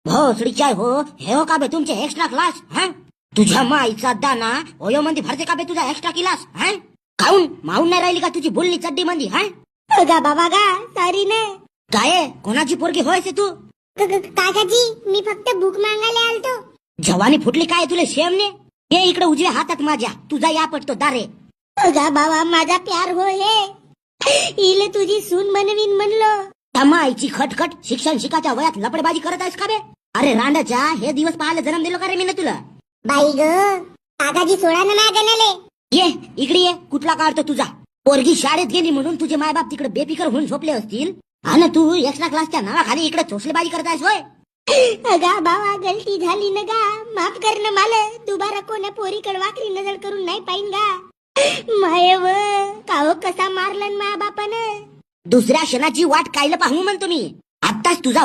भोसडीच्या हो हे हो का बे तुमचे एक्स्ट्रा क्लास हा तुझ्या माईचा दाना ओयो मध्ये भरते का बे तुझा एक्स्ट्रा क्लास हा खाऊन माऊन नाही राहिली का तुझी बोलणी चड्डी मध्ये हा गा बाबा गा सॉरी ना. काय कोणाची पोरगी होयसे तू काकाजी मी फक्त भूक मागायला आलतो. जवानी फुटली काय तुला शेमने ये इकडे उजव्या हातात माझ्या तुझा या पटतो दारे. गा बाबा माझा प्यार हो हे इले तुझी सून बनवीन म्हणलो. तमाईची खटखट शिक्षण शिकाच्या वयात लपडबाजी करत आहेस का बे. अरे रांडाच्या हे दिवस पाहायला जन्म दिलो का रे मी ना तुला. बाई ग काकाजी सोडा ना माझ्या गणाले. ये इकडे ये कुठला काढतो तुझा. पोरगी शाळेत गेली म्हणून तुझे मायबाप तिकडे बेफिकर होऊन झोपले असतील आणि तू एक्स्ट्रा क्लासच्या नावाखाली इकडे चोचलेबाजी करत आहेस होय. गा बाबा गलती झाली ना गा माफ कर ना मला. दुबारा कोण्या पोरीकडे वाकरी नजर करून नाही पाहिन गा. मायव काहो कसा मारलन मा बापानं. दुसऱ्या क्षणाची वाट कायला पाहू म्हणतो मी. आत्ताच तुझा